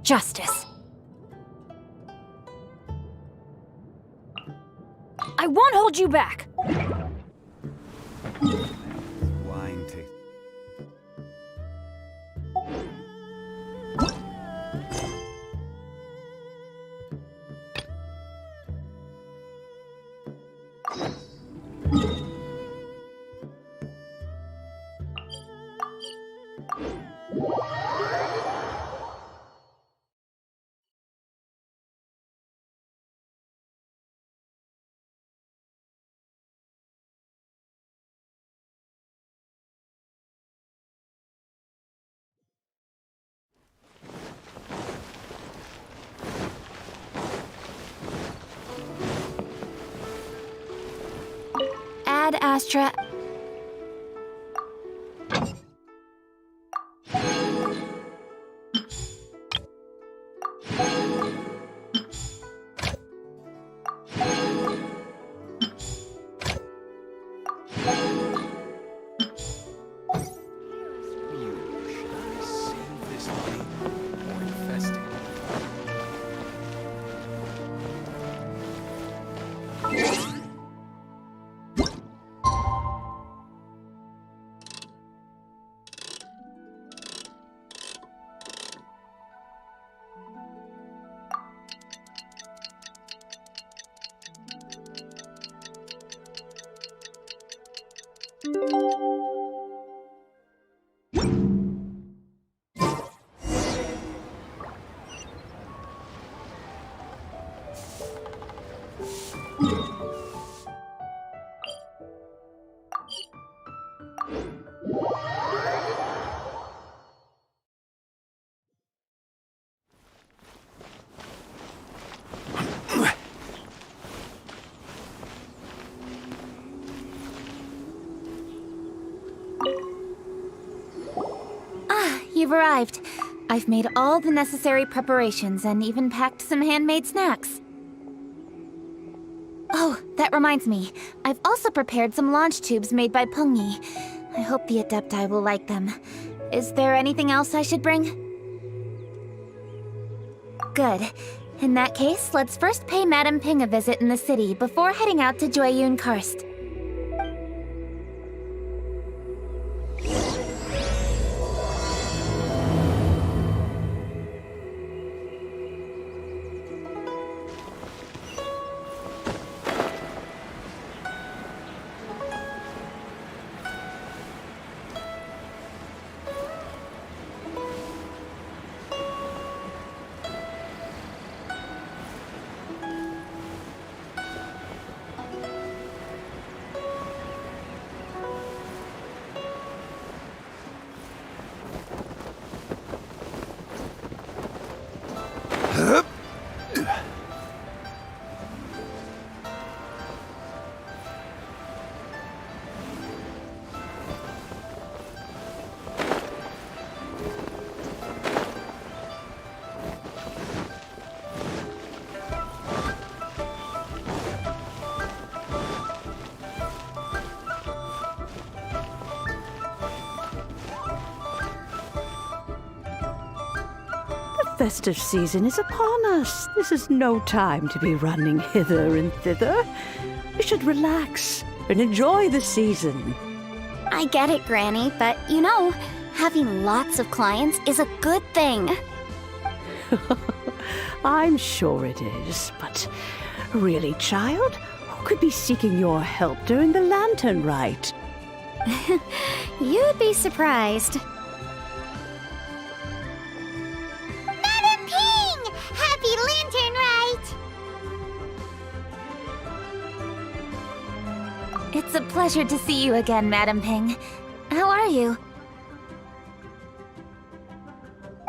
justice. I won't hold you back! Wine taste. Ad Astra. You've arrived. I've made all the necessary preparations and even packed some handmade snacks. Oh, that reminds me. I've also prepared some launch tubes made by Pungi. I hope the Adepti will like them. Is there anything else I should bring? Good. In that case, let's first pay Madame Ping a visit in the city before heading out to Jueyun Karst. The festive season is upon us. This is no time to be running hither and thither. We should relax and enjoy the season. I get it, Granny, but you know, having lots of clients is a good thing. I'm sure it is, but really, child, who could be seeking your help during the lantern rite? You'd be surprised. Madam Ping! Happy Lantern Rite! It's a pleasure to see you again, Madame Ping. How are you?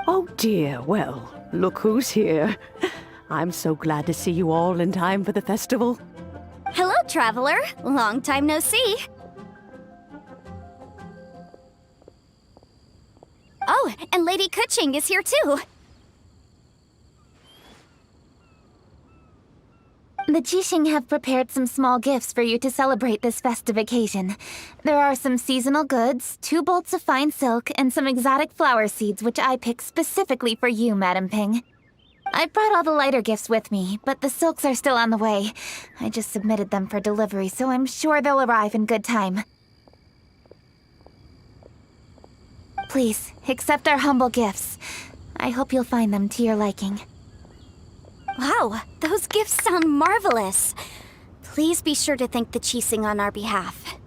Oh dear, well, look who's here. I'm so glad to see you all in time for the festival. Hello, traveler. Long time no see. Oh, and Lady Kuching is here too. The Jixing have prepared some small gifts for you to celebrate this festive occasion. There are some seasonal goods, 2 bolts of fine silk, and some exotic flower seeds which I picked specifically for you, Madam Ping. I brought all the lighter gifts with me, but the silks are still on the way. I just submitted them for delivery, so I'm sure they'll arrive in good time. Please, accept our humble gifts. I hope you'll find them to your liking. Wow, those gifts sound marvelous. Please be sure to thank the Jixing on our behalf.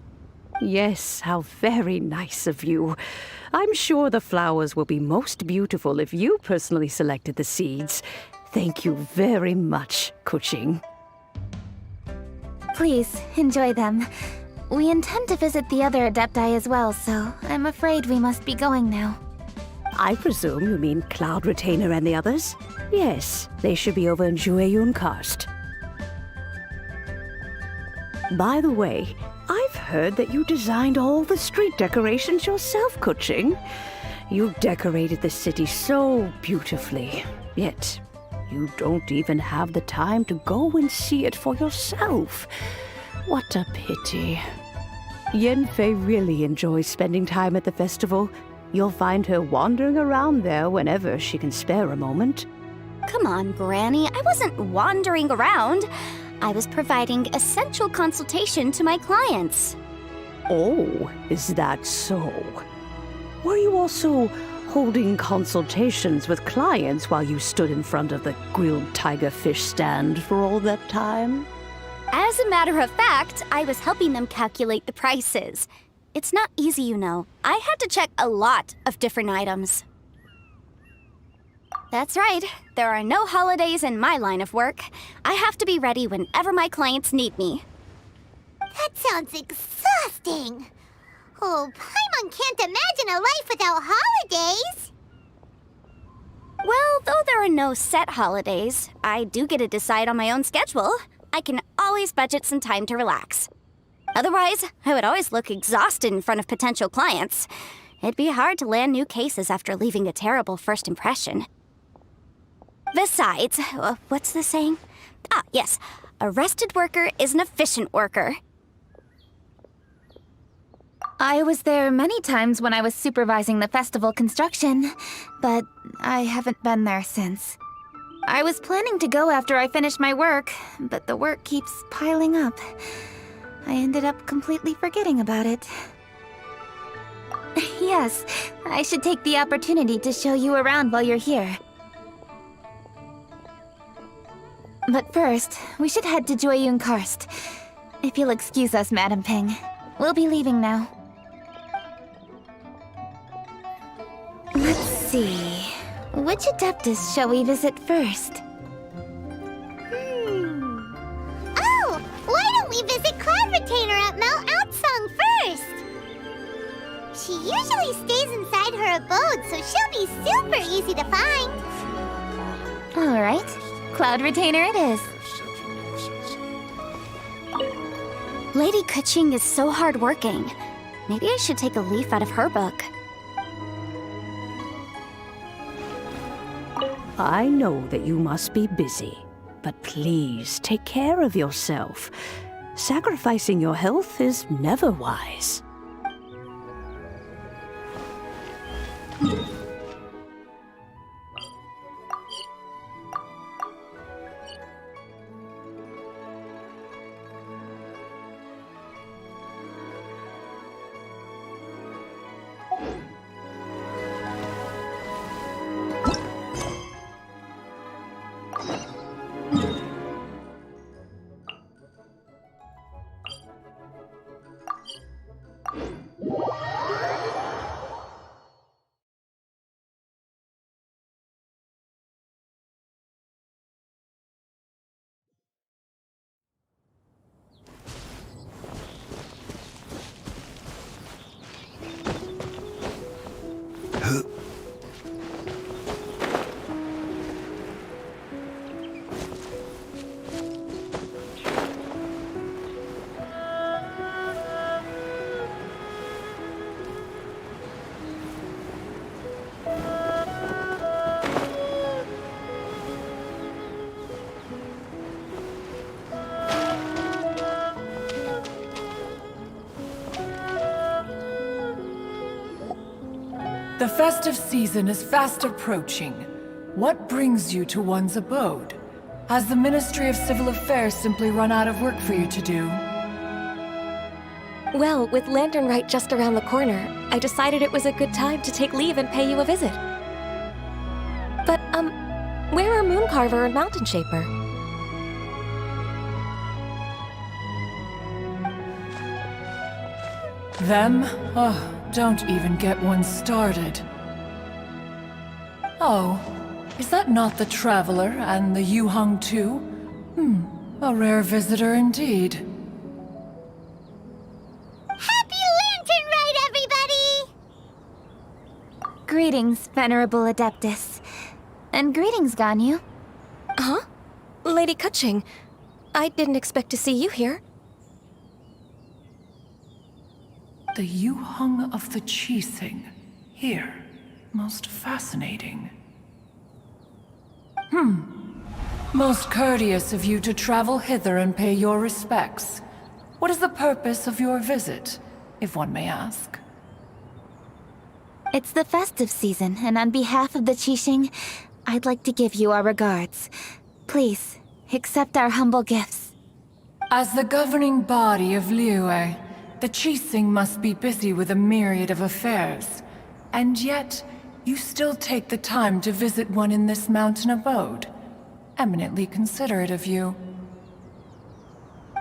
Yes, how very nice of you. I'm sure the flowers will be most beautiful if you personally selected the seeds. Thank you very much, Kuching. Please, enjoy them. We intend to visit the other Adepti as well, so I'm afraid we must be going now. I presume you mean Cloud Retainer and the others? Yes, they should be over in Jueyun Karst. By the way, I've heard that you designed all the street decorations yourself, Kuching. You decorated the city so beautifully, yet you don't even have the time to go and see it for yourself. What a pity. Yanfei really enjoys spending time at the festival. You'll find her wandering around there whenever she can spare a moment. Come on, Granny, I wasn't wandering around. I was providing essential consultation to my clients. Oh, is that so? Were you also holding consultations with clients while you stood in front of the grilled tiger fish stand for all that time? As a matter of fact, I was helping them calculate the prices. It's not easy, you know. I had to check a lot of different items. That's right. There are no holidays in my line of work. I have to be ready whenever my clients need me. That sounds exhausting. Oh, Paimon can't imagine a life without holidays. Well, though there are no set holidays, I do get to decide on my own schedule. I can always budget some time to relax. Otherwise, I would always look exhausted in front of potential clients. It'd be hard to land new cases after leaving a terrible first impression. Besides, what's the saying? Ah, yes. A rested worker is an efficient worker. I was there many times when I was supervising the festival construction, but I haven't been there since. I was planning to go after I finished my work, but the work keeps piling up. I ended up completely forgetting about it. Yes, I should take the opportunity to show you around while you're here. But first, we should head to Jueyun Karst. If you'll excuse us, Madam Ping. We'll be leaving now. Let's see. Which Adeptus shall we visit first? Oh, why don't we visit Cloud Retainer at Mount Outsong first? She usually stays inside her abode, so she'll be super easy to find. All right. Cloud Retainer it is. Lady Kuching is so hardworking. Maybe I should take a leaf out of her book. I know that you must be busy, but please take care of yourself. Sacrificing your health is never wise. The festive season is fast approaching. What brings you to one's abode? Has the Ministry of Civil Affairs simply run out of work for you to do? Well, with Lantern Rite just around the corner, I decided it was a good time to take leave and pay you a visit. But, where are Mooncarver and Mountain Shaper? Them? Oh, don't even get one started. Oh, is that not the Traveler and the Yuhang too? A rare visitor indeed. Happy Lantern Rite, everybody! Greetings, Venerable Adeptus. And greetings, Ganyu. Huh? Lady Kutching, I didn't expect to see you here. The Yuhang of the Qixing. Here. Most fascinating. Most courteous of you to travel hither and pay your respects. What is the purpose of your visit, if one may ask? It's the festive season, and on behalf of the Qixing, I'd like to give you our regards. Please, accept our humble gifts. As the governing body of Liyue, the Qixing must be busy with a myriad of affairs. And yet, you still take the time to visit one in this mountain abode. Eminently considerate of you.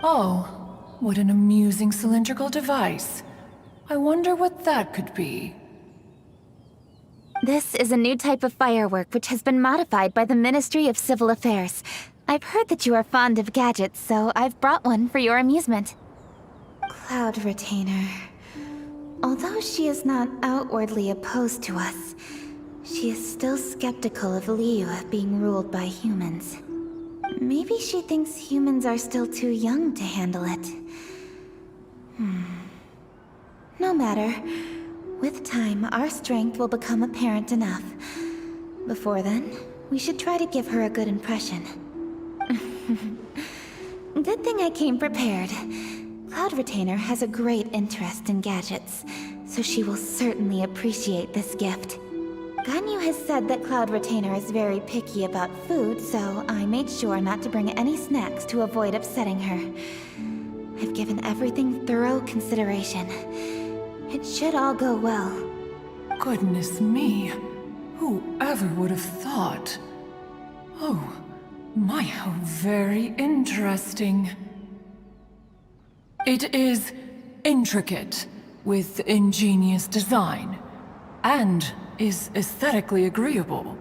Oh, what an amusing cylindrical device. I wonder what that could be. This is a new type of firework which has been modified by the Ministry of Civil Affairs. I've heard that you are fond of gadgets, so I've brought one for your amusement. Cloud Retainer. Although she is not outwardly opposed to us, she is still skeptical of Liyue being ruled by humans. Maybe she thinks humans are still too young to handle it. No matter. With time, our strength will become apparent enough. Before then, we should try to give her a good impression. Good thing I came prepared. Cloud Retainer has a great interest in gadgets, so she will certainly appreciate this gift. Ganyu has said that Cloud Retainer is very picky about food, so I made sure not to bring any snacks to avoid upsetting her. I've given everything thorough consideration. It should all go well. Goodness me. Whoever would have thought? Oh, my, how very interesting. It is intricate, with ingenious design, and is aesthetically agreeable.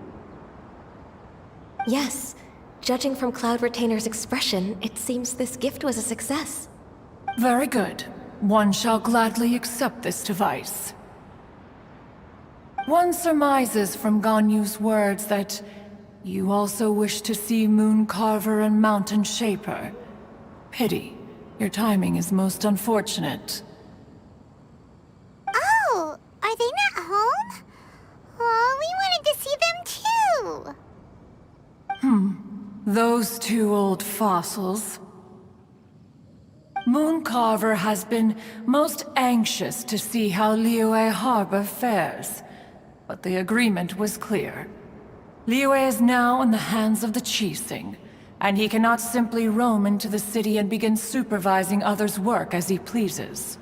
Yes, judging from Cloud Retainer's expression, it seems this gift was a success. Very good. One shall gladly accept this device. One surmises from Ganyu's words that you also wish to see Mooncarver and Mountain Shaper. Pity. Your timing is most unfortunate. Oh, are they not home? Oh, we wanted to see them too. Those two old fossils. Mooncarver has been most anxious to see how Liyue Harbor fares, but the agreement was clear. Liyue is now in the hands of the Qixing, and he cannot simply roam into the city and begin supervising others' work as he pleases.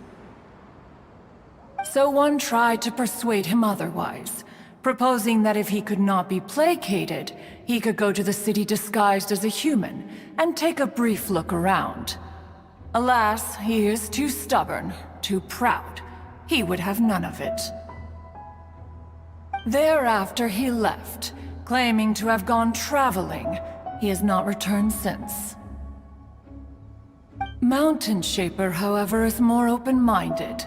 So one tried to persuade him otherwise, proposing that if he could not be placated, he could go to the city disguised as a human and take a brief look around. Alas, he is too stubborn, too proud. He would have none of it. Thereafter he left, claiming to have gone traveling. He has not returned since. Mountain Shaper, however, is more open-minded.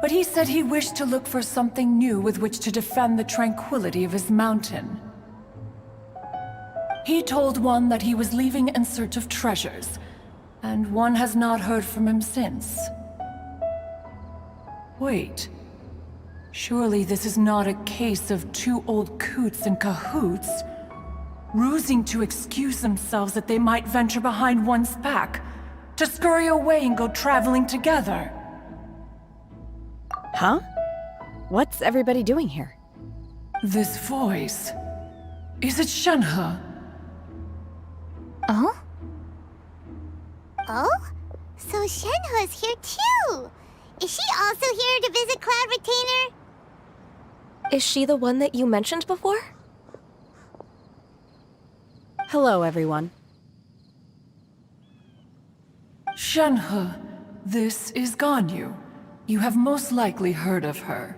But he said he wished to look for something new with which to defend the tranquility of his mountain. He told one that he was leaving in search of treasures, and one has not heard from him since. Wait. Surely this is not a case of two old coots in cahoots, rusing to excuse themselves that they might venture behind one's back, to scurry away and go traveling together. Huh? What's everybody doing here? This voice... Is it Shenhe? Oh? Oh? So Shenhe's here too! Is she also here to visit Cloud Retainer? Is she the one that you mentioned before? Hello, everyone. Shenhe, this is Ganyu. You have most likely heard of her.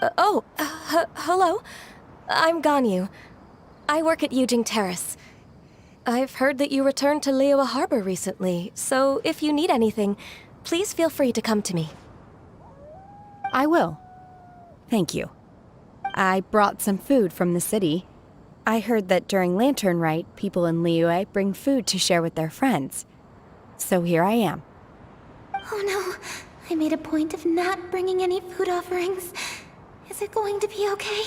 Hello. I'm Ganyu. I work at Yujing Terrace. I've heard that you returned to Liyue Harbor recently, so if you need anything, please feel free to come to me. I will. Thank you. I brought some food from the city. I heard that during Lantern Rite, people in Liyue bring food to share with their friends. So here I am. Oh no, I made a point of not bringing any food offerings. Is it going to be okay?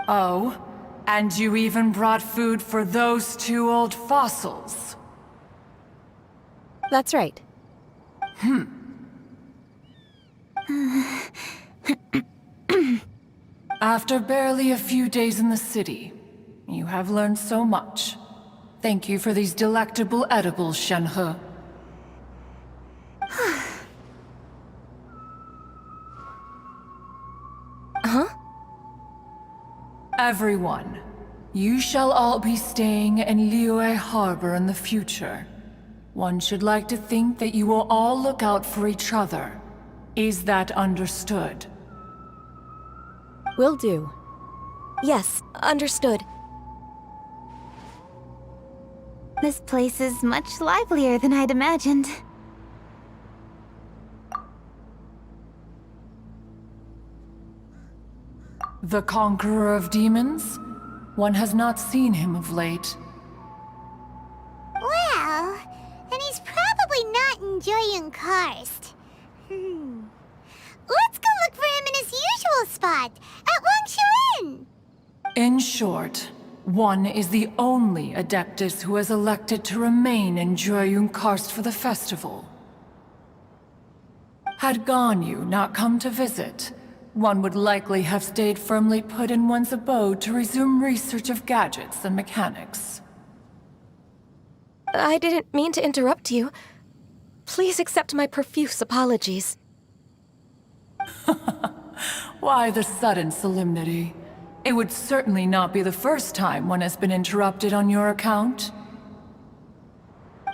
Oh, and you even brought food for those two old fossils. That's right. After barely a few days in the city, you have learned so much. Thank you for these delectable edibles, Shenhe. Huh? Everyone, you shall all be staying in Liyue Harbor in the future. One should like to think that you will all look out for each other. Is that understood? Will do. Yes, understood. This place is much livelier than I'd imagined. The Conqueror of Demons? One has not seen him of late. Well, then he's probably not enjoying Karst. Let's go look for him in his usual spot, at Wangshuin! In short, one is the only Adeptus who has elected to remain in Joyun Karst for the festival. Had Ganyu not come to visit, one would likely have stayed firmly put in one's abode to resume research of gadgets and mechanics. I didn't mean to interrupt you. Please accept my profuse apologies. Why the sudden solemnity? It would certainly not be the first time one has been interrupted on your account.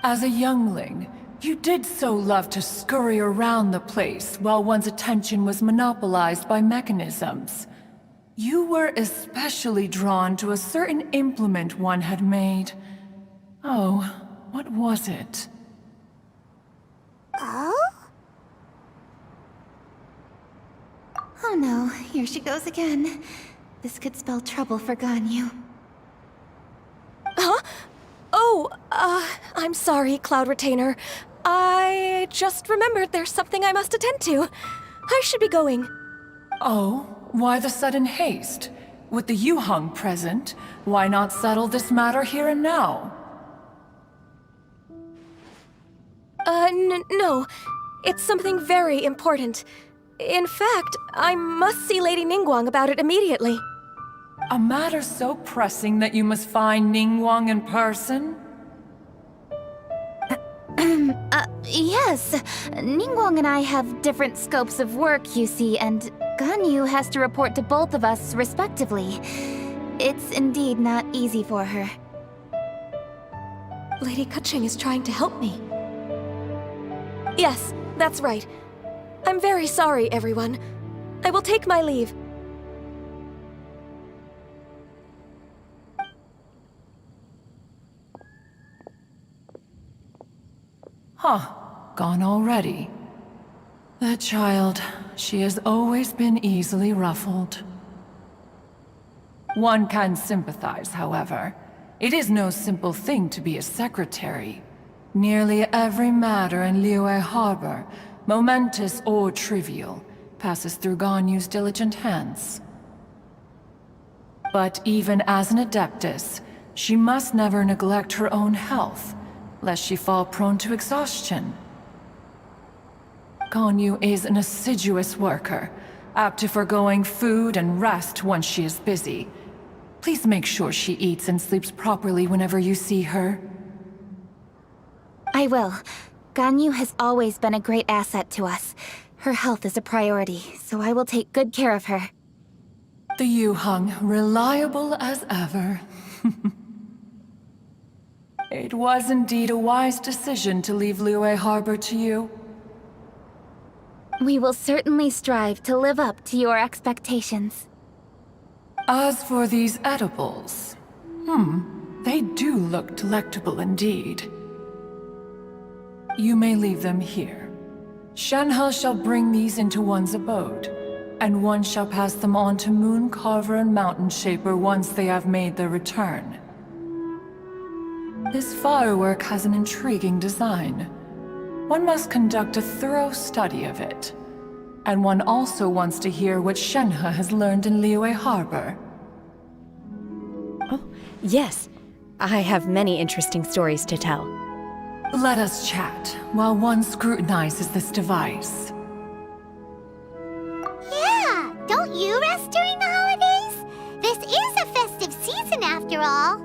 As a youngling, you did so love to scurry around the place while one's attention was monopolized by mechanisms. You were especially drawn to a certain implement one had made. Oh, what was it? Oh? Oh no, here she goes again. This could spell trouble for Ganyu. Huh? Oh, I'm sorry, Cloud Retainer. I just remembered there's something I must attend to. I should be going. Oh, why the sudden haste? With the Yuheng present, why not settle this matter here and now? No. It's something very important. In fact, I must see Lady Ningguang about it immediately. A matter so pressing that you must find Ningguang in person? Yes. Ningguang and I have different scopes of work, you see, and Ganyu has to report to both of us respectively. It's indeed not easy for her. Lady Keqing is trying to help me. Yes, that's right. I'm very sorry, everyone. I will take my leave. Huh, gone already. That child, she has always been easily ruffled. One can sympathize, however. It is no simple thing to be a secretary. Nearly every matter in Liyue Harbor, momentous or trivial, passes through Ganyu's diligent hands. But even as an Adeptus, she must never neglect her own health, lest she fall prone to exhaustion. Ganyu is an assiduous worker, apt to foregoing food and rest once she is busy. Please make sure she eats and sleeps properly whenever you see her. I will. Ganyu has always been a great asset to us. Her health is a priority, so I will take good care of her. The Yuheng, reliable as ever. It was indeed a wise decision to leave Liyue Harbor to you. We will certainly strive to live up to your expectations. As for these edibles, they do look delectable indeed. You may leave them here. Shenhe shall bring these into one's abode, and one shall pass them on to Moon Carver and Mountain Shaper once they have made their return. This firework has an intriguing design. One must conduct a thorough study of it. And one also wants to hear what Shenhe has learned in Liyue Harbor. Oh, yes. I have many interesting stories to tell. Let us chat while one scrutinizes this device. Yeah, don't you rest during the holidays? This is a festive season after all.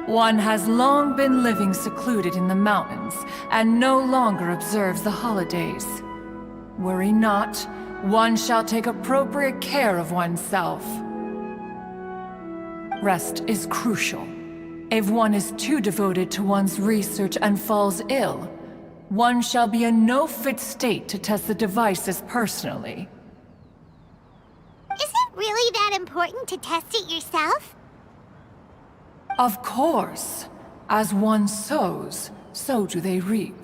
One has long been living secluded in the mountains and no longer observes the holidays. Worry not, one shall take appropriate care of oneself. Rest is crucial. If one is too devoted to one's research and falls ill, one shall be in no fit state to test the devices personally. Is it really that important to test it yourself? Of course. As one sows, so do they reap.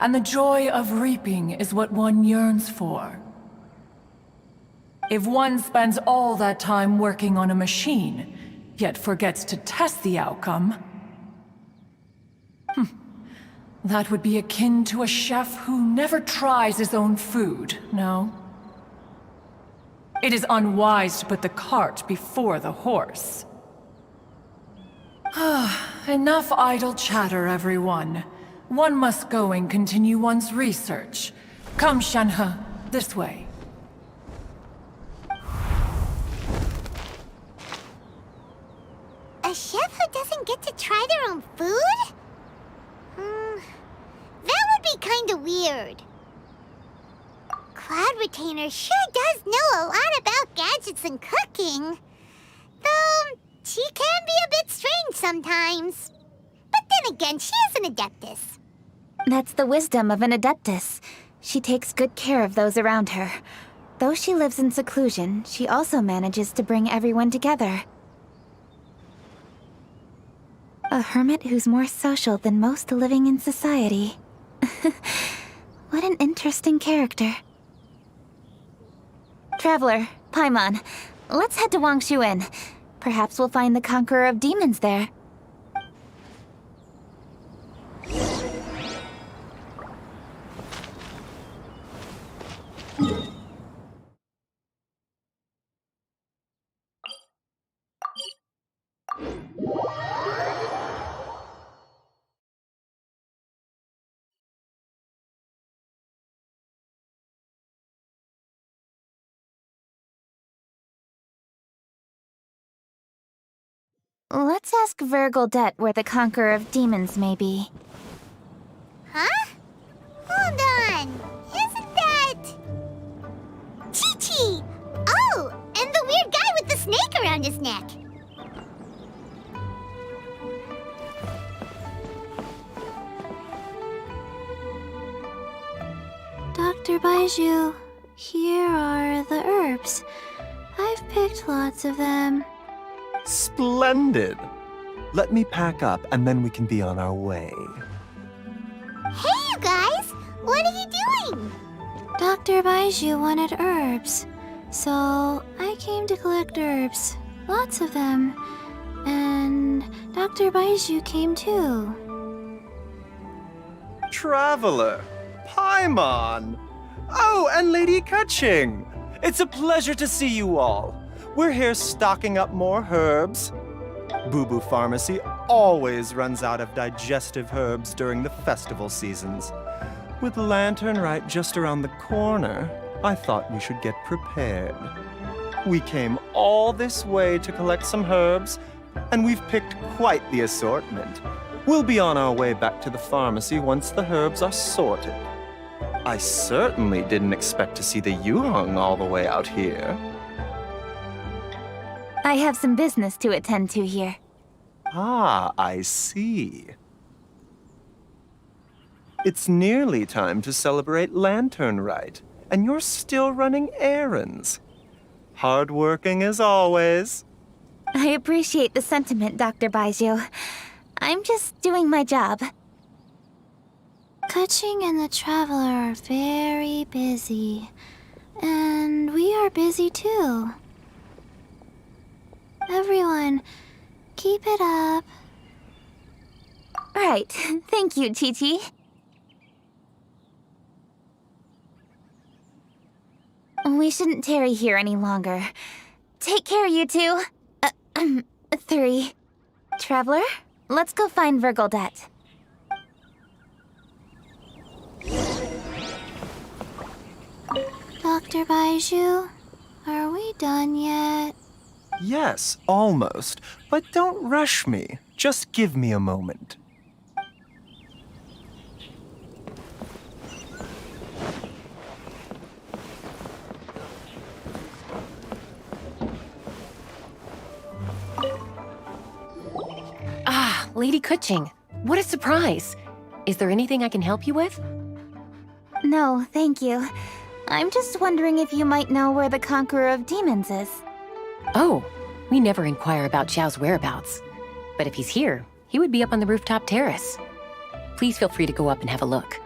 And the joy of reaping is what one yearns for. If one spends all that time working on a machine, yet forgets to test the outcome, that would be akin to a chef who never tries his own food, no? It is unwise to put the cart before the horse. Enough idle chatter, everyone. One must go and continue one's research. Come, Shenhe, this way. A chef who doesn't get to try their own food? That would be kinda weird. Cloud Retainer sure does know a lot about gadgets and cooking. Though, she can be a bit strange sometimes. But then again, she is an Adeptus. That's the wisdom of an Adeptus. She takes good care of those around her. Though she lives in seclusion, she also manages to bring everyone together. A hermit who's more social than most living in society. What an interesting character. Traveler, Paimon, let's head to Wangshuin. Perhaps we'll find the Conqueror of Demons there. Let's ask Vergildet where the Conqueror of Demons may be. Huh? Hold on. Isn't that... Chi-Chi! Oh, and the weird guy with the snake around his neck. Dr. Baiju, here are the herbs. I've picked lots of them. Splendid! Let me pack up and then we can be on our way. Hey, you guys! What are you doing? Dr. Baiju wanted herbs, so I came to collect herbs. Lots of them. And Dr. Baiju came too. Traveler! Paimon! Oh, and Lady Kaching! It's a pleasure to see you all. We're here stocking up more herbs. Boo Boo Pharmacy always runs out of digestive herbs during the festival seasons. With Lantern Rite just around the corner, I thought we should get prepared. We came all this way to collect some herbs, and we've picked quite the assortment. We'll be on our way back to the pharmacy once the herbs are sorted. I certainly didn't expect to see the Yuheng all the way out here. I have some business to attend to here. Ah, I see. It's nearly time to celebrate Lantern Rite, and you're still running errands. Hardworking as always. I appreciate the sentiment, Dr. Baizhu. I'm just doing my job. Kuching and the Traveler are very busy. And we are busy too. Everyone, keep it up. Right. Thank you, Chi-Chi. We shouldn't tarry here any longer. Take care, you two. 3. Traveler, let's go find Virgoldet. Dr. Baizhu, are we done yet? Yes, almost. But don't rush me. Just give me a moment. Ah, Lady Kuching. What a surprise. Is there anything I can help you with? No, thank you. I'm just wondering if you might know where the Conqueror of Demons is. Oh, we never inquire about Xiao's whereabouts. But if he's here, he would be up on the rooftop terrace. Please feel free to go up and have a look.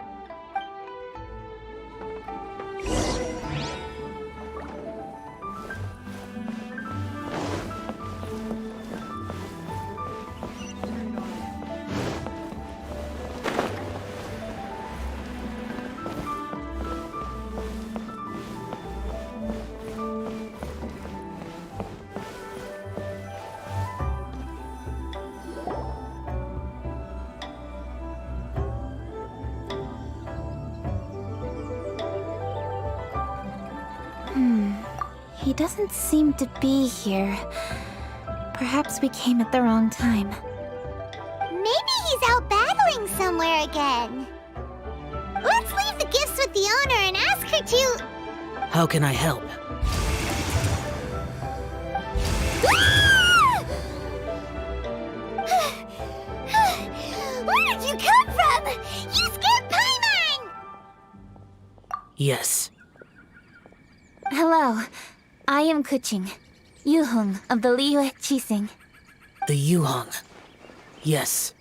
He doesn't seem to be here. Perhaps we came at the wrong time. Maybe he's out battling somewhere again. Let's leave the gifts with the owner and ask her to... How can I help? Where did you come from? You scared Paimon! Yes. Hello. I am Kuching, Yuheng of the Liyue Qixing. The Yuheng. Yes.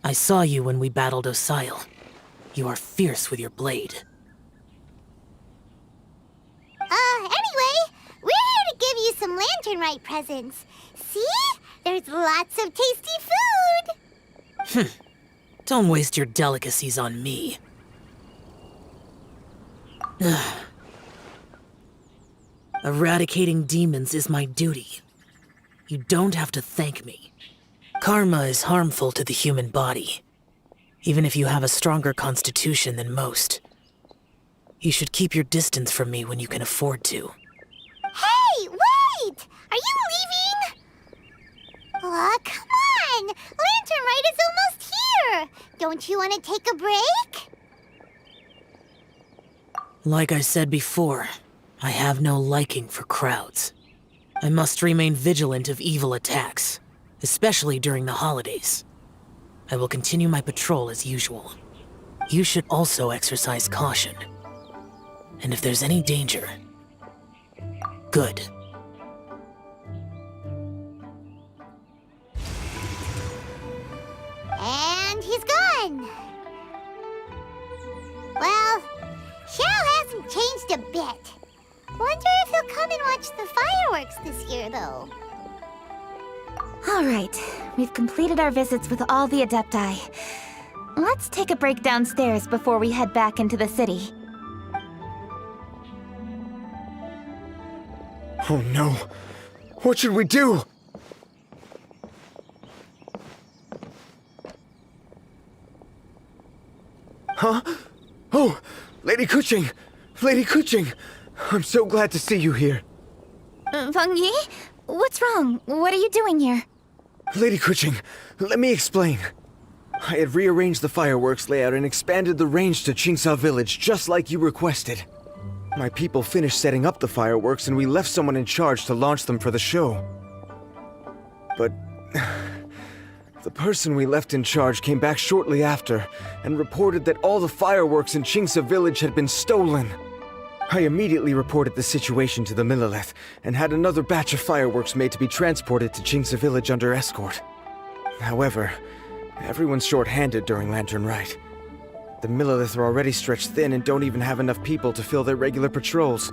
I saw you when we battled Osail. You are fierce with your blade. Anyway, we're here to give you some Lantern Rite presents. See? There's lots of tasty food! Don't waste your delicacies on me. Eradicating demons is my duty. You don't have to thank me. Karma is harmful to the human body, even if you have a stronger constitution than most. You should keep your distance from me when you can afford to. Hey, wait! Are you leaving? Aw, come on! Lantern Rite is almost here! Don't you want to take a break? Like I said before, I have no liking for crowds. I must remain vigilant of evil attacks, especially during the holidays. I will continue my patrol as usual. You should also exercise caution. And if there's any danger, good. And he's gone! Well, Xiao hasn't changed a bit. Wonder if he'll come and watch the fireworks this year, though. All right. We've completed our visits with all the Adepti. Let's take a break downstairs before we head back into the city. Oh no! What should we do? Huh? Oh! Lady Kuching! Lady Kuching! I'm so glad to see you here. Feng Yi? What's wrong? What are you doing here? Lady Kuching, let me explain. I had rearranged the fireworks layout and expanded the range to Qingsa Village just like you requested. My people finished setting up the fireworks and we left someone in charge to launch them for the show. But the person we left in charge came back shortly after and reported that all the fireworks in Qingsa Village had been stolen. I immediately reported the situation to the Millelith and had another batch of fireworks made to be transported to Qingsa Village under escort. However, everyone's short-handed during Lantern Rite. The Millelith are already stretched thin and don't even have enough people to fill their regular patrols.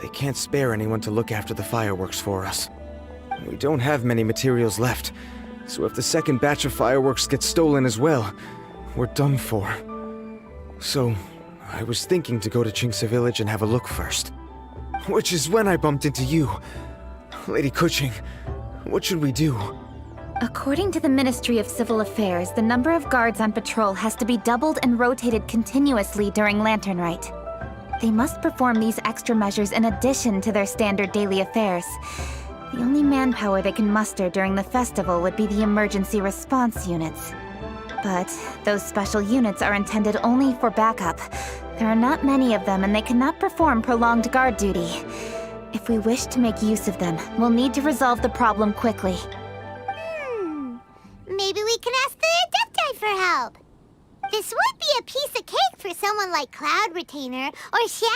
They can't spare anyone to look after the fireworks for us. We don't have many materials left, so if the second batch of fireworks gets stolen as well, we're done for. So, I was thinking to go to Qingsa Village and have a look first. Which is when I bumped into you. Lady Kuching, what should we do? According to the Ministry of Civil Affairs, the number of guards on patrol has to be doubled and rotated continuously during Lantern Rite. They must perform these extra measures in addition to their standard daily affairs. The only manpower they can muster during the festival would be the emergency response units. But those special units are intended only for backup. There are not many of them and they cannot perform prolonged guard duty. If we wish to make use of them, we'll need to resolve the problem quickly. Maybe we can ask the Adepti for help. This would be a piece of cake for someone like Cloud Retainer or Xiao.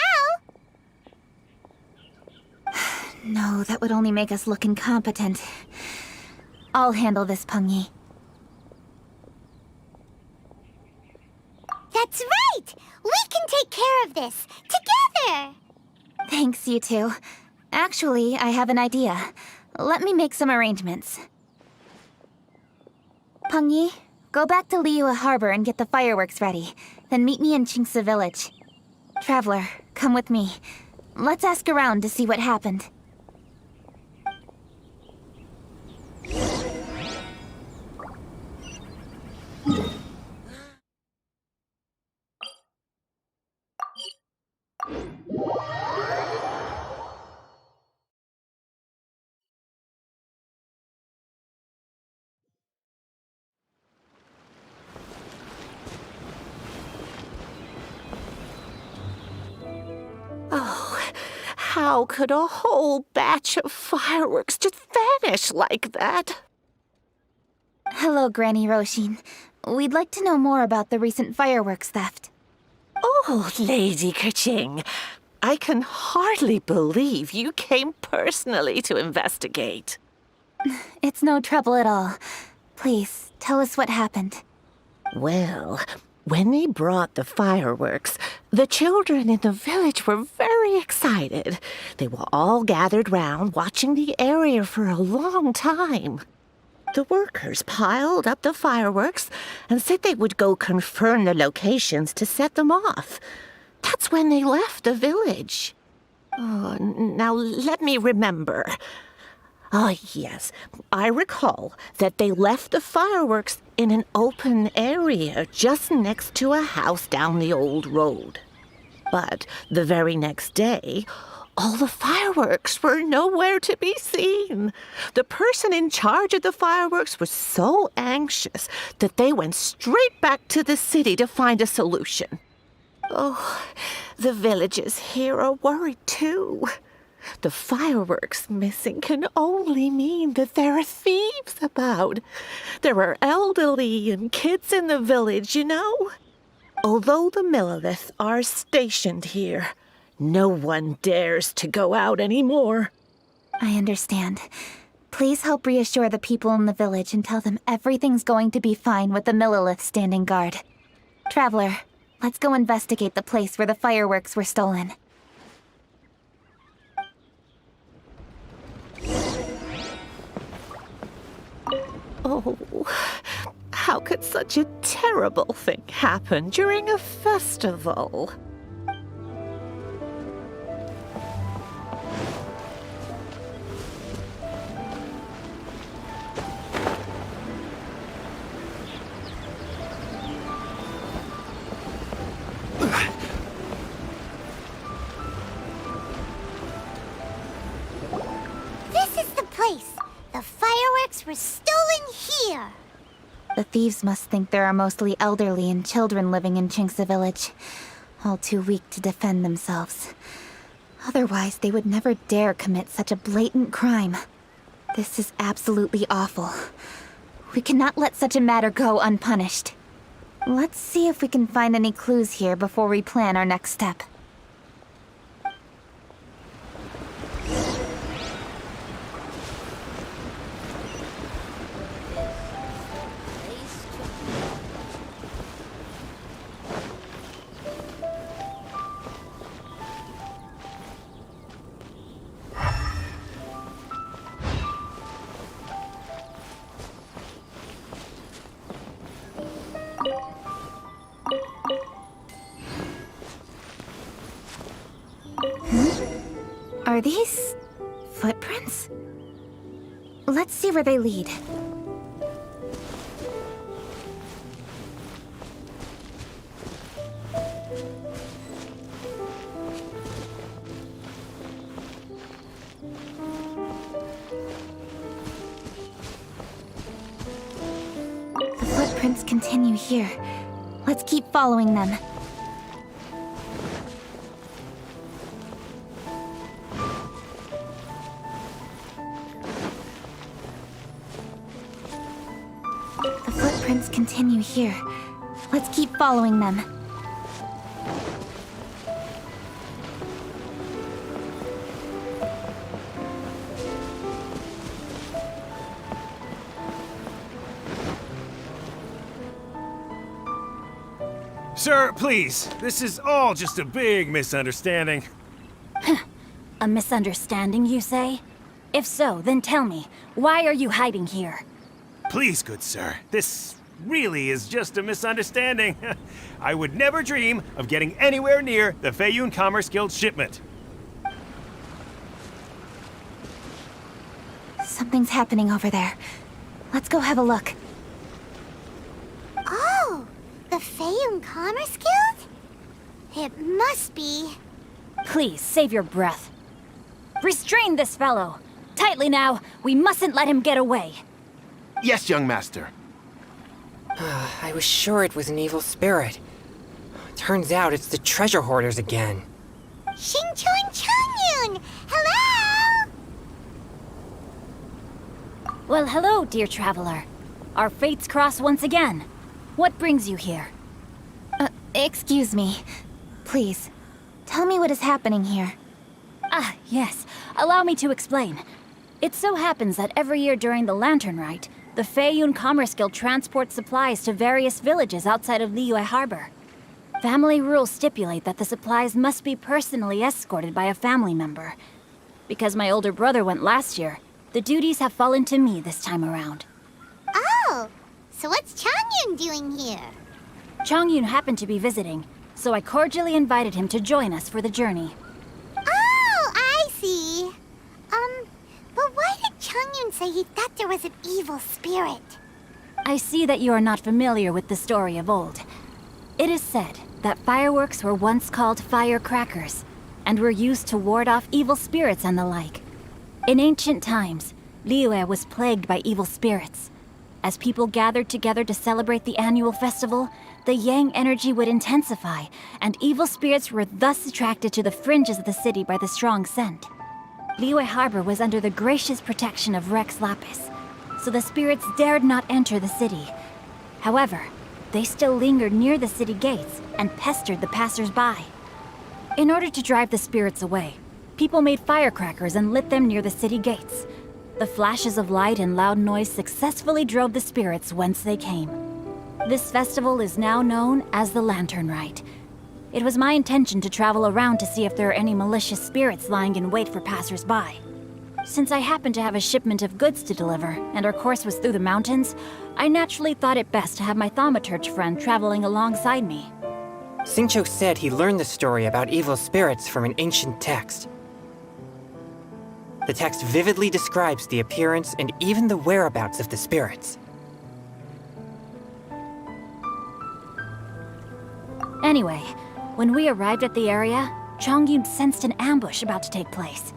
No, that would only make us look incompetent. I'll handle this, Peng Yi. That's right! We can take care of this, together! Thanks, you two. Actually, I have an idea. Let me make some arrangements. Peng Yi, go back to Liyue Harbor and get the fireworks ready. Then meet me in Qingsa Village. Traveler, come with me. Let's ask around to see what happened. How could a whole batch of fireworks just vanish like that? Hello, Granny Roshin. We'd like to know more about the recent fireworks theft. Oh, Lady Kuching, I can hardly believe you came personally to investigate. It's no trouble at all. Please, tell us what happened. Well, when they brought the fireworks, the children in the village were very excited. They were all gathered round, watching the area for a long time. The workers piled up the fireworks and said they would go confirm the locations to set them off. That's when they left the village. Oh, now let me remember. Ah, yes, I recall that they left the fireworks in an open area just next to a house down the old road. But the very next day, all the fireworks were nowhere to be seen. The person in charge of the fireworks was so anxious that they went straight back to the city to find a solution. Oh, the villagers here are worried too. The fireworks missing can only mean that there are thieves about. There are elderly and kids in the village, you know. Although the Millelith are stationed here, no one dares to go out anymore. I understand. Please help reassure the people in the village and tell them everything's going to be fine with the Millelith standing guard. Traveler, let's go investigate the place where the fireworks were stolen. Oh, how could such a terrible thing happen during a festival? fireworks were stolen here. The thieves must think there are mostly elderly and children living in Chinxa Village, all too weak to defend themselves. Otherwise, they would never dare commit such a blatant crime. This is absolutely awful. We cannot let such a matter go unpunished. Let's see if we can find any clues here before we plan our next step. Are these footprints? Let's see where they lead. The footprints continue here. Let's keep following them. The footprints continue here. Let's keep following them. Sir, please. This is all just a big misunderstanding. A misunderstanding, you say? If so, then tell me, why are you hiding here? Please, good sir. This really is just a misunderstanding. I would never dream of getting anywhere near the Feiyun Commerce Guild shipment. Something's happening over there. Let's go have a look. Oh, the Feiyun Commerce Guild? It must be. Please, save your breath. Restrain this fellow. Tightly now, we mustn't let him get away. Yes, young master. I was sure it was an evil spirit. Turns out it's the treasure hoarders again. Xingqiu and Changyun! Hello! Well, hello, dear traveler. Our fates cross once again. What brings you here? Excuse me. Please, tell me what is happening here. Ah, yes. Allow me to explain. It so happens that every year during the Lantern Rite, the Feiyun Commerce Guild transports supplies to various villages outside of Liyue Harbor. Family rules stipulate that the supplies must be personally escorted by a family member. Because my older brother went last year, the duties have fallen to me this time around. Oh, so what's Changyun doing here? Changyun happened to be visiting, so I cordially invited him to join us for the journey. Oh, I see. But why did Changyun say he thought there was an evil spirit? I see that you are not familiar with the story of old. It is said that fireworks were once called firecrackers, and were used to ward off evil spirits and the like. In ancient times, Liyue was plagued by evil spirits. As people gathered together to celebrate the annual festival, the yang energy would intensify, and evil spirits were thus attracted to the fringes of the city by the strong scent. Liyue Harbor was under the gracious protection of Rex Lapis, so the spirits dared not enter the city. However, they still lingered near the city gates and pestered the passers-by. In order to drive the spirits away, people made firecrackers and lit them near the city gates. The flashes of light and loud noise successfully drove the spirits whence they came. This festival is now known as the Lantern Rite. It was my intention to travel around to see if there are any malicious spirits lying in wait for passers-by. Since I happened to have a shipment of goods to deliver, and our course was through the mountains, I naturally thought it best to have my thaumaturge friend traveling alongside me. Xingqiu said he learned the story about evil spirits from an ancient text. The text vividly describes the appearance and even the whereabouts of the spirits. Anyway, when we arrived at the area, Changyun sensed an ambush about to take place.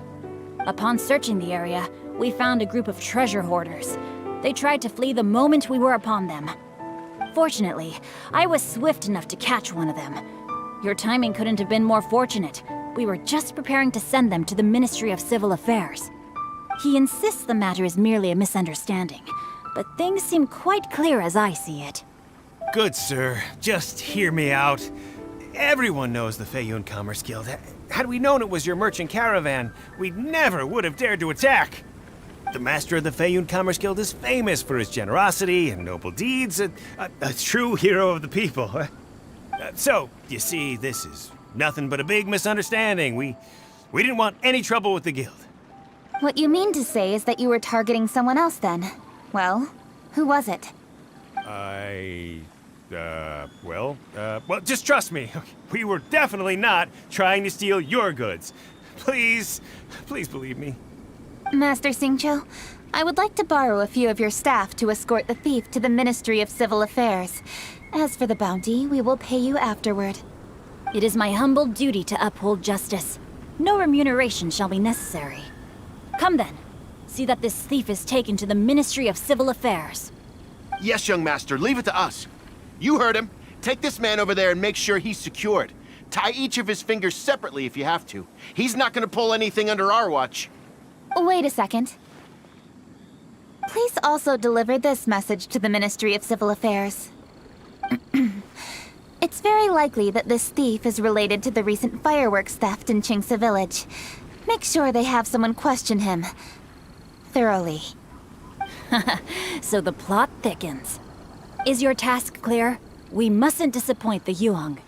Upon searching the area, we found a group of treasure hoarders. They tried to flee the moment we were upon them. Fortunately, I was swift enough to catch one of them. Your timing couldn't have been more fortunate. We were just preparing to send them to the Ministry of Civil Affairs. He insists the matter is merely a misunderstanding, but things seem quite clear as I see it. Good, sir. Just hear me out. Everyone knows the Feiyun Commerce Guild. Had we known it was your merchant caravan, we never would have dared to attack. The master of the Feiyun Commerce Guild is famous for his generosity and noble deeds, a true hero of the people. So, you see, this is nothing but a big misunderstanding. We didn't want any trouble with the guild. What you mean to say is that you were targeting someone else then? Well, who was it? Well, just trust me. We were definitely not trying to steal your goods. Please believe me. Master Xingqiu, I would like to borrow a few of your staff to escort the thief to the Ministry of Civil Affairs. As for the bounty, we will pay you afterward. It is my humble duty to uphold justice. No remuneration shall be necessary. Come then. See that this thief is taken to the Ministry of Civil Affairs. Yes, young master, leave it to us. You heard him. Take this man over there and make sure he's secured. Tie each of his fingers separately if you have to. He's not gonna pull anything under our watch. Wait a second. Please also deliver this message to the Ministry of Civil Affairs. It's very likely that this thief is related to the recent fireworks theft in Qingce Village. Make sure they have someone question him thoroughly. So the plot thickens. Is your task clear? We mustn't disappoint the Yuang.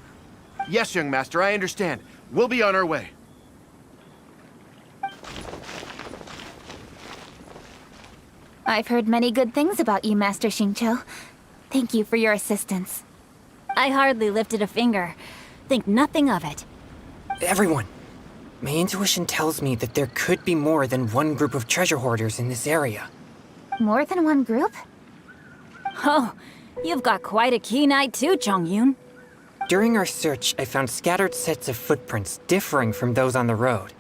Yes, young master, I understand. We'll be on our way. I've heard many good things about you, Master Xingqiu. Thank you for your assistance. I hardly lifted a finger. Think nothing of it. Everyone, my intuition tells me that there could be more than one group of treasure hoarders in this area. More than one group? Oh, you've got quite a keen eye too, Chongyun. During our search, I found scattered sets of footprints differing from those on the road.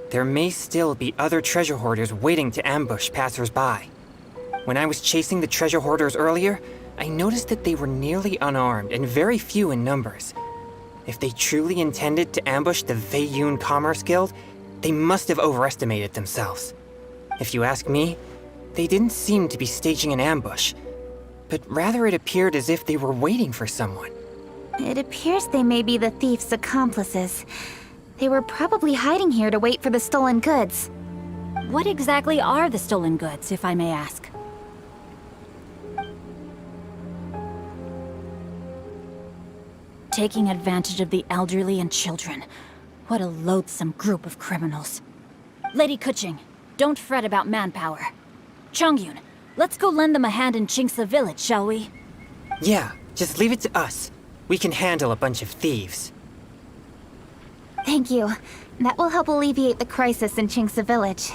There may still be other treasure hoarders waiting to ambush passers-by. When I was chasing the treasure hoarders earlier, I noticed that they were nearly unarmed and very few in numbers. If they truly intended to ambush the Feiyun Commerce Guild, they must have overestimated themselves. If you ask me, they didn't seem to be staging an ambush, but rather it appeared as if they were waiting for someone. It appears they may be the thief's accomplices. They were probably hiding here to wait for the stolen goods. What exactly are the stolen goods, if I may ask? Taking advantage of the elderly and children. What a loathsome group of criminals. Lady Keqing, don't fret about manpower. Chongyun, let's go lend them a hand in Qingce Village, shall we? Yeah, just leave it to us. We can handle a bunch of thieves. Thank you. That will help alleviate the crisis in Qingce Village.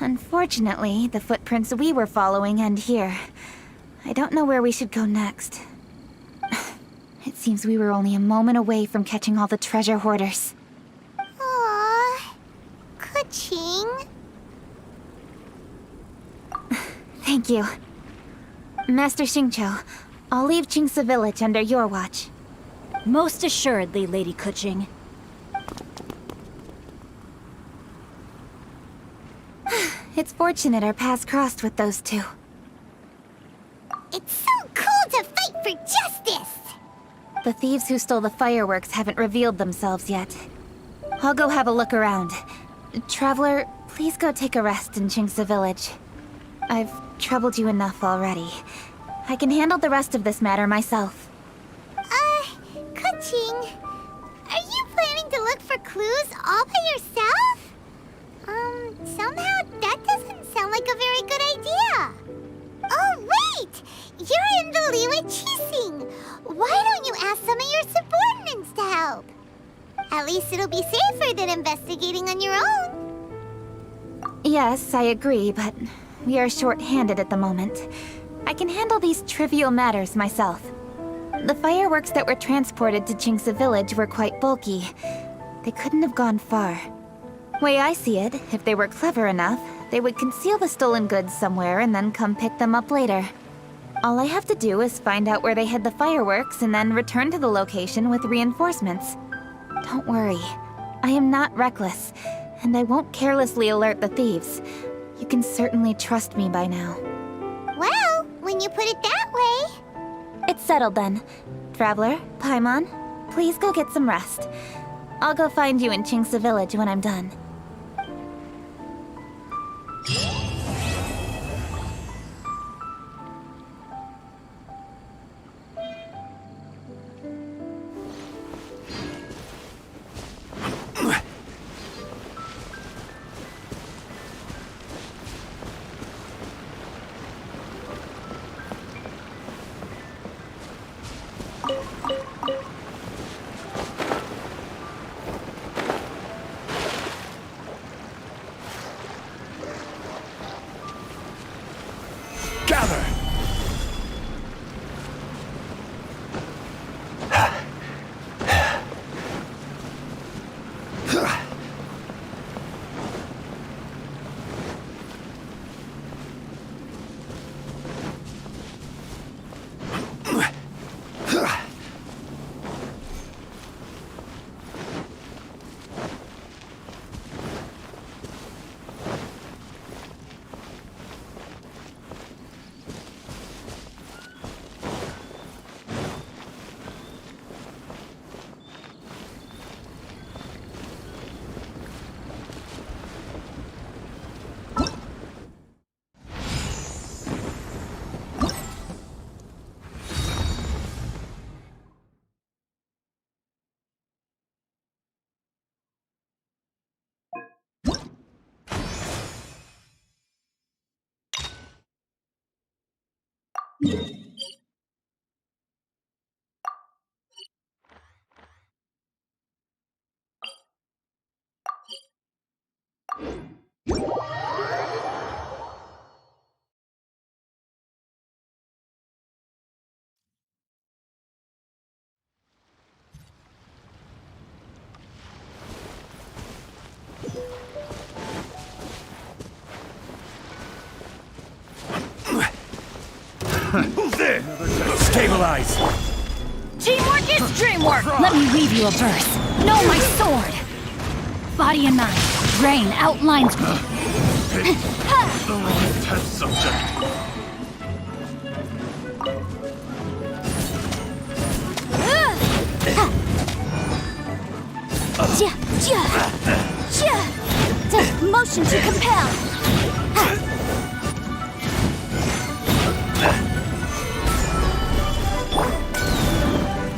Unfortunately, the footprints we were following end here. I don't know where we should go next. It seems we were only a moment away from catching all the treasure hoarders. Aww. Keqing. Thank you. Master Xingqiu, I'll leave Qingce Village under your watch. Most assuredly, Lady Keqing. It's fortunate our paths crossed with those two. It's so cool to fight for justice! The thieves who stole the fireworks haven't revealed themselves yet. I'll go have a look around. Traveler, please go take a rest in Qingce Village. I've troubled you enough already. I can handle the rest of this matter myself. Keqing, are you planning to look for clues all by yourself? Somehow that doesn't sound like a very good idea. Oh, wait! You're in the Liyue Qixing! Why don't you ask some of your subordinates to help? At least it'll be safer than investigating on your own. Yes, I agree, but we are short-handed at the moment. I can handle these trivial matters myself. The fireworks that were transported to Qingce Village were quite bulky. They couldn't have gone far. Way I see it, if they were clever enough, They would conceal the stolen goods somewhere and then come pick them up later. All I have to do is find out where they hid the fireworks and then return to the location with reinforcements. Don't worry, I am not reckless, and I won't carelessly alert the thieves. You can certainly trust me by now. Well, when you put it that way... It's settled then. Traveler, Paimon, please go get some rest. I'll go find you in Chingsa Village when I'm done. There! Stabilize! Teamwork is dreamwork! Let me leave you a verse. Know my sword! Body and mind. Brain outlines... Test subject. Motion to compel!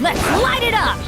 Let's light it up!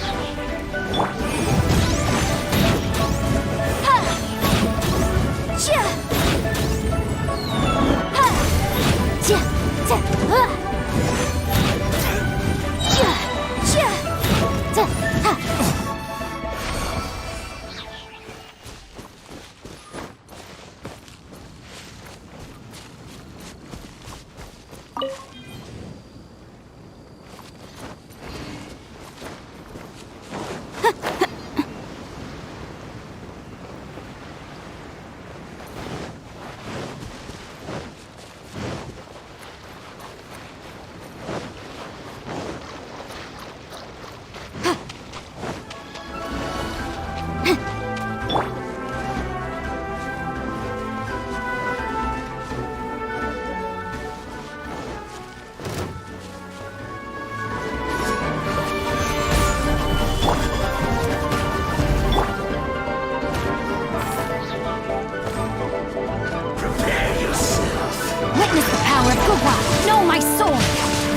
Know my sword!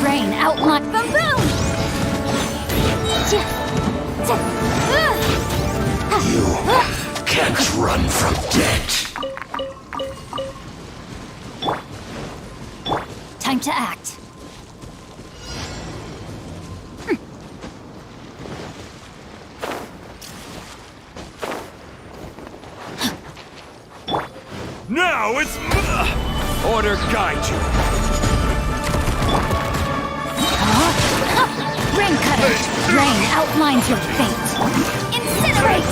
Brain outline... Boom! You can't run from death. Time to act. Now it's... Order guide you. Rain cutter! Rain outlines your fate! Incinerate!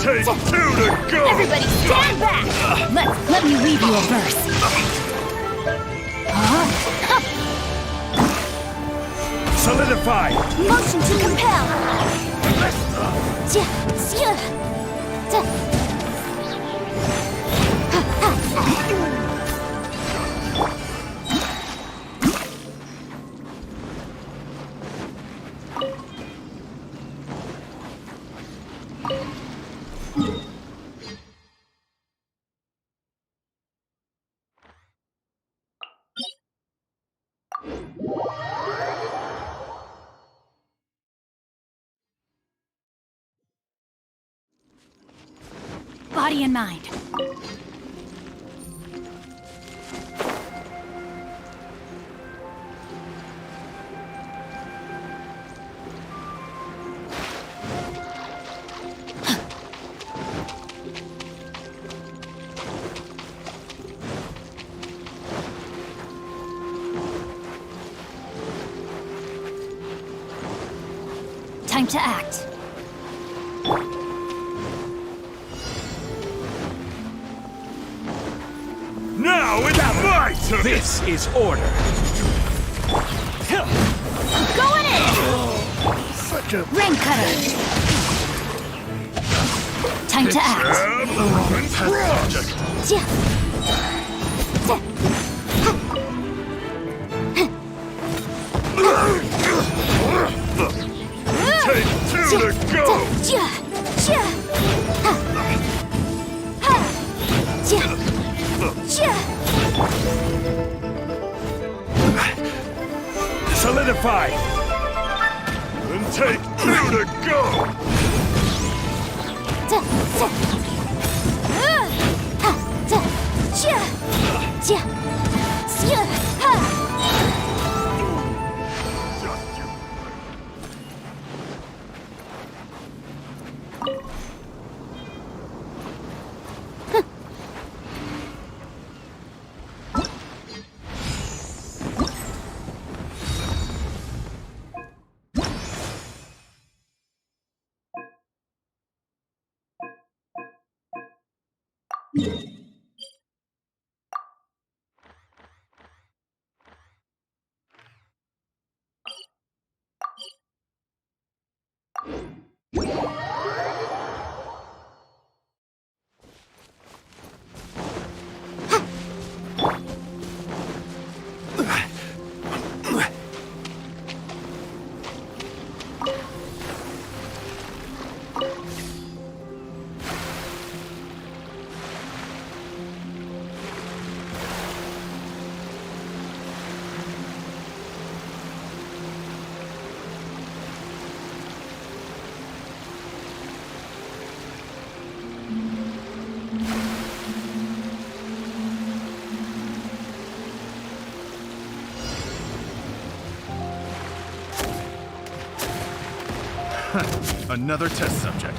Take 2 to go! Everybody stand back! Let me read you a verse. Solidify! Motion to compel! Body and mind. Time to act. Now it's my turn! This is order. Going in! Such a Rain cutter. Time to act. Take 2 to go! Solidify! And take 2 to go! Another test subject.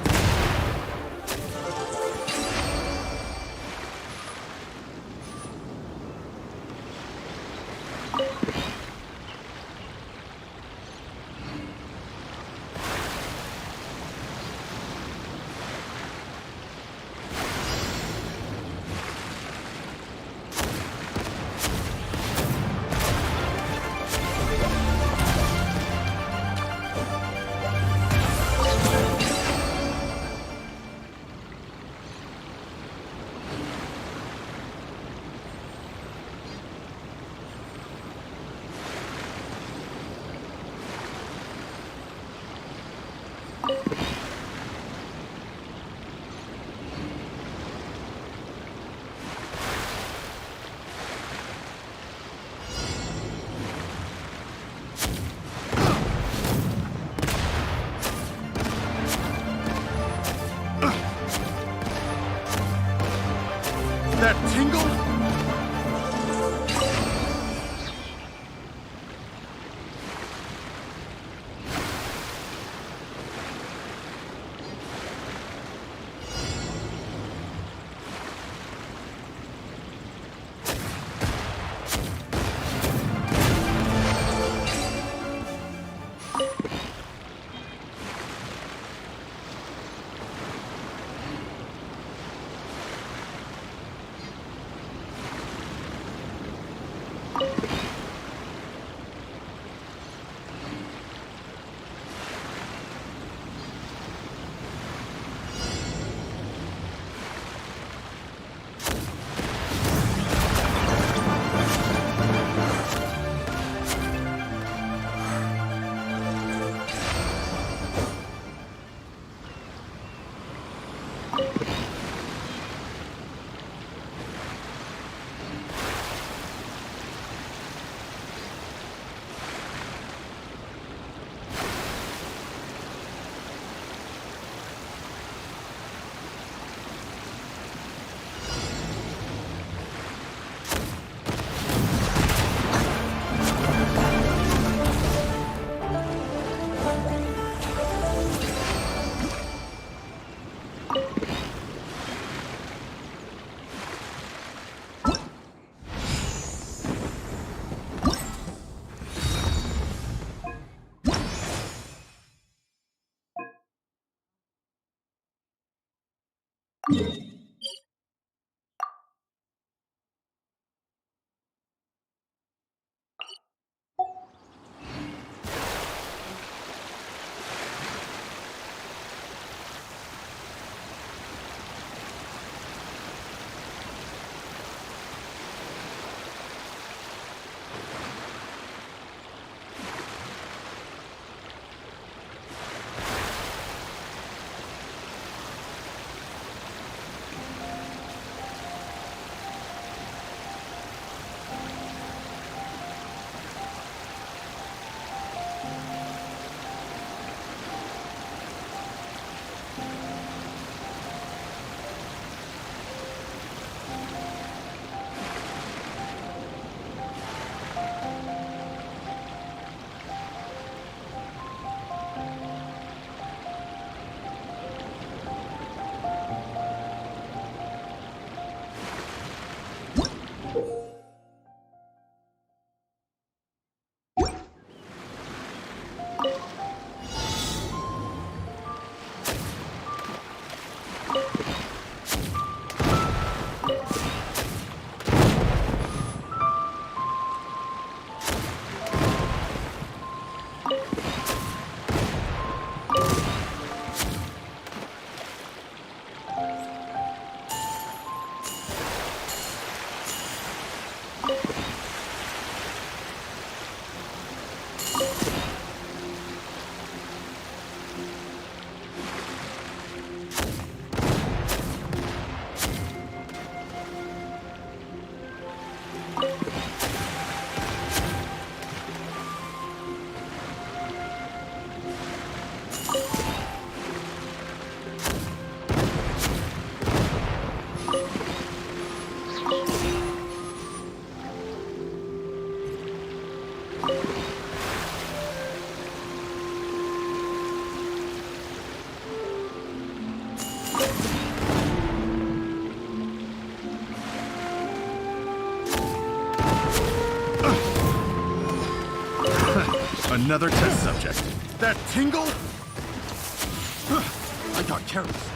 Another test subject. That tingle? I got careless.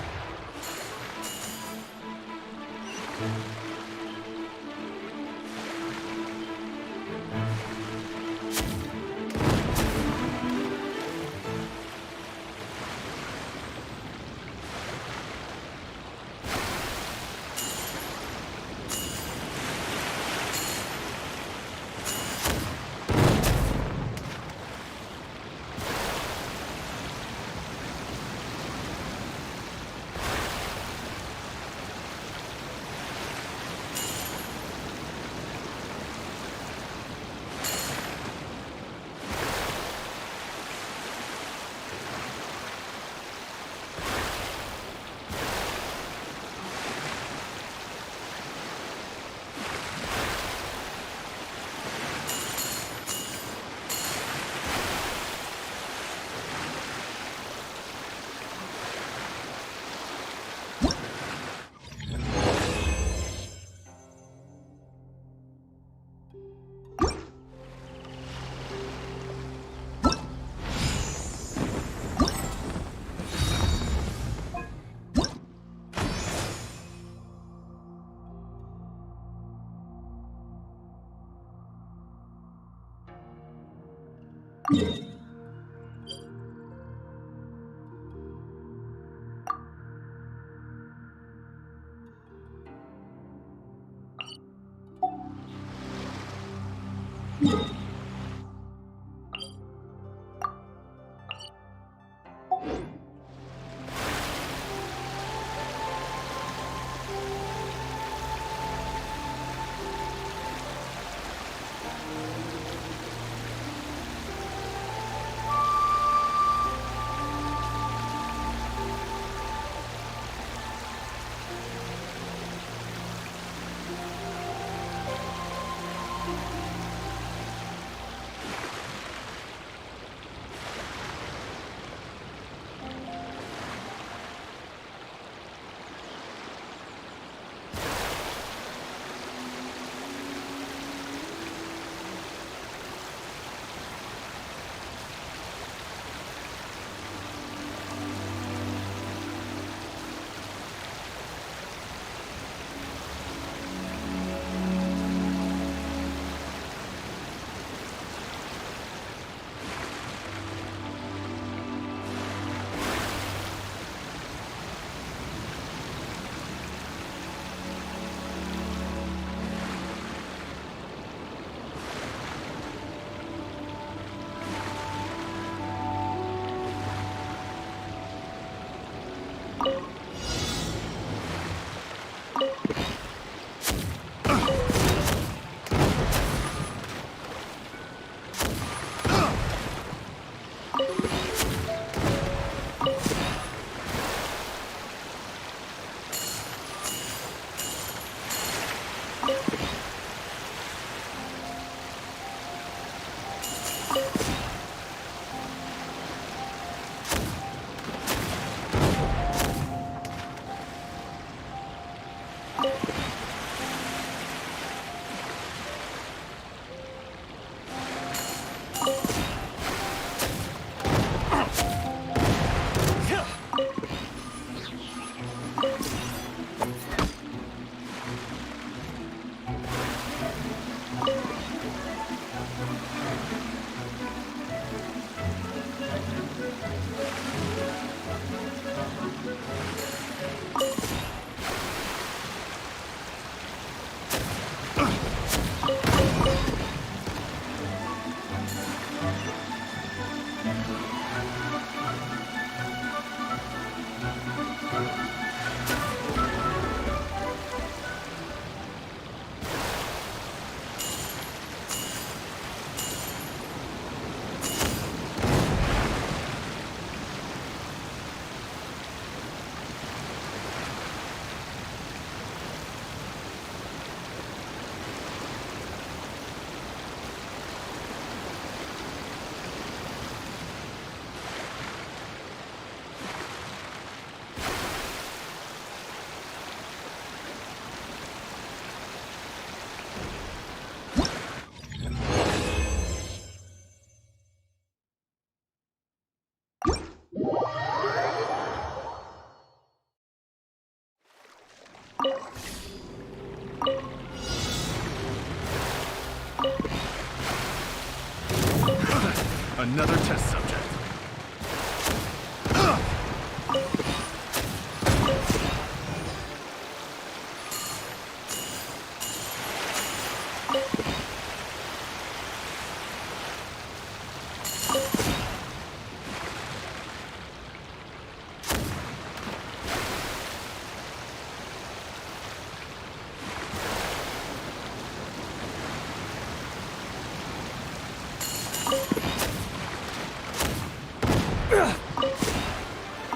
Another test subject.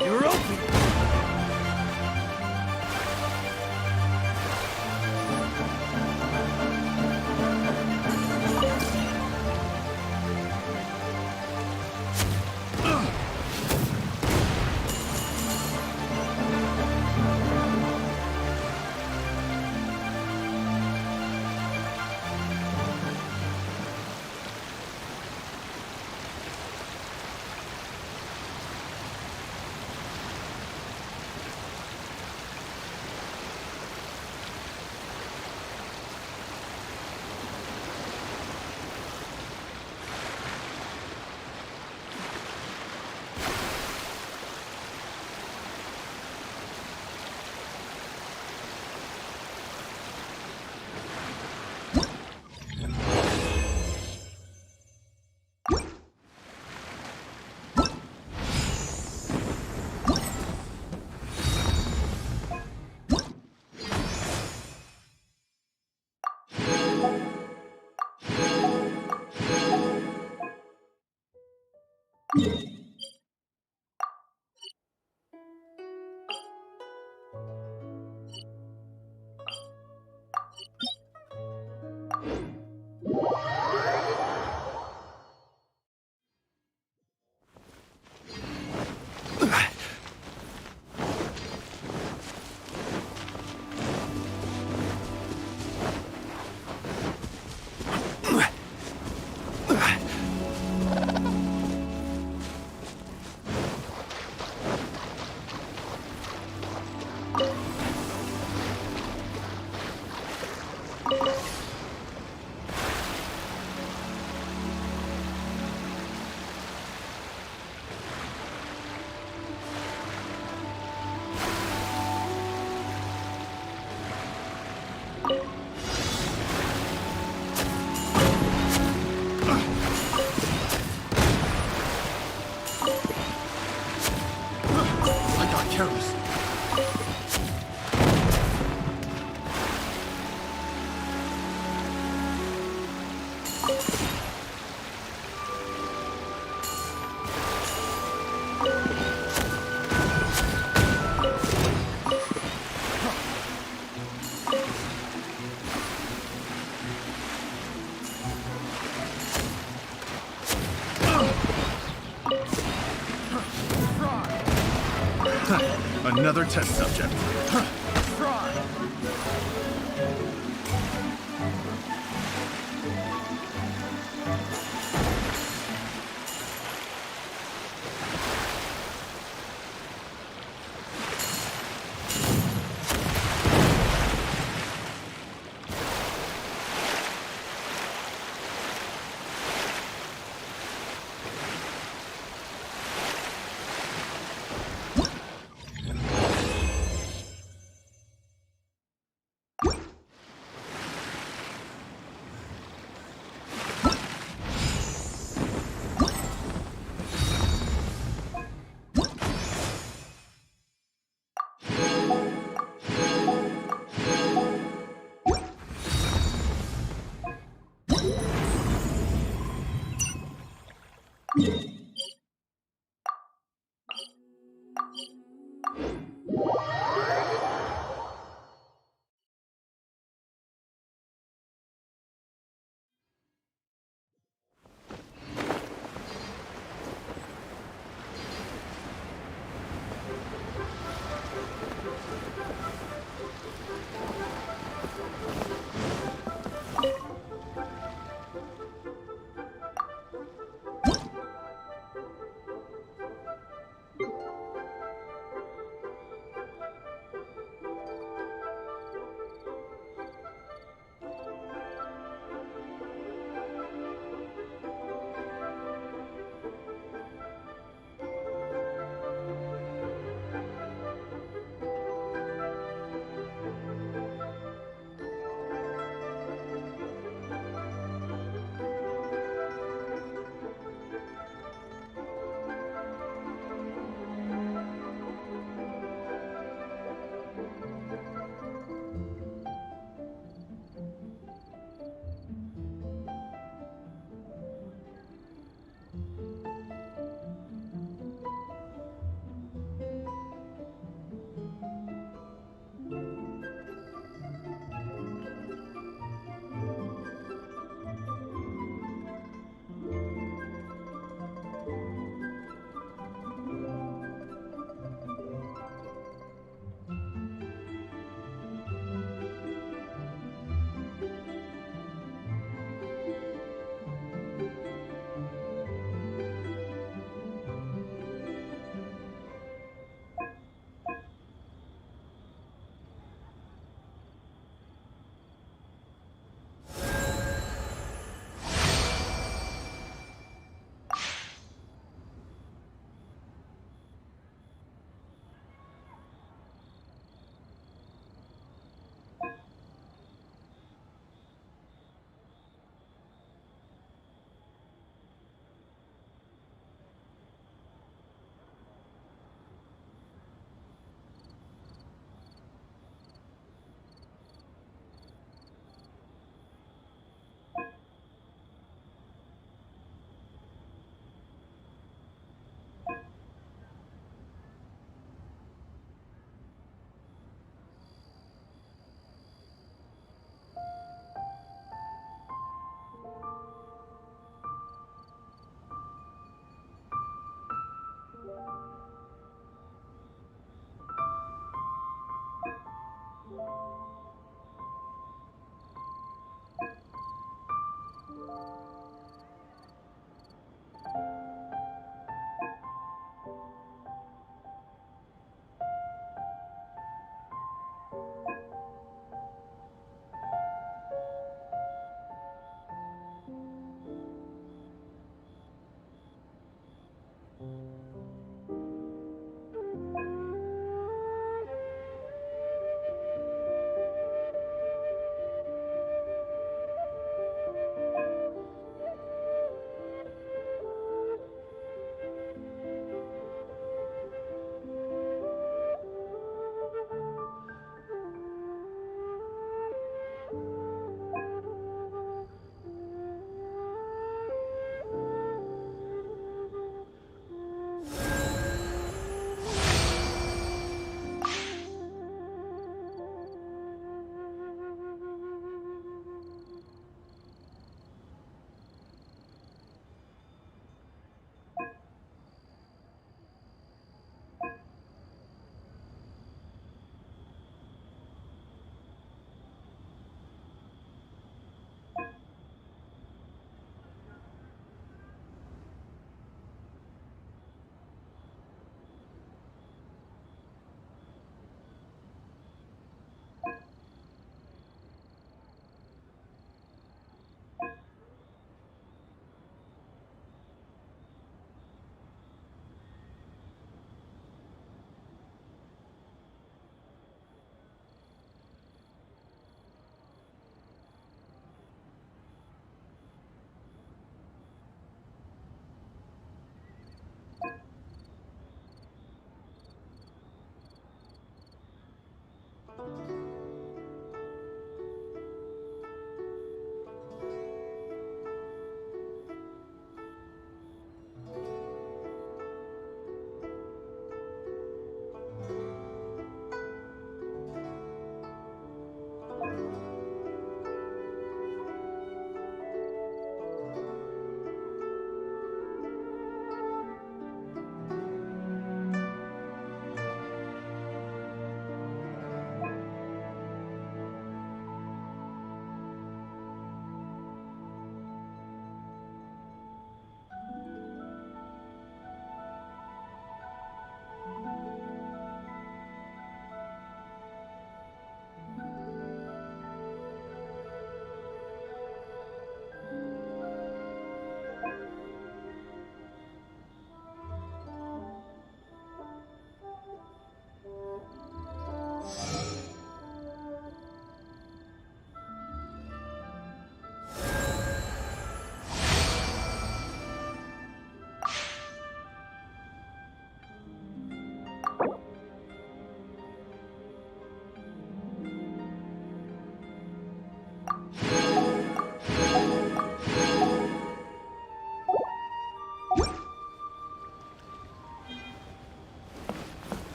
You're open! I got careless. Another test subject.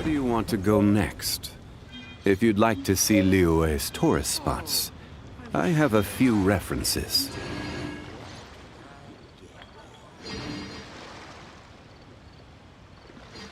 Where do you want to go next? If you'd like to see Liyue's tourist spots, I have a few references.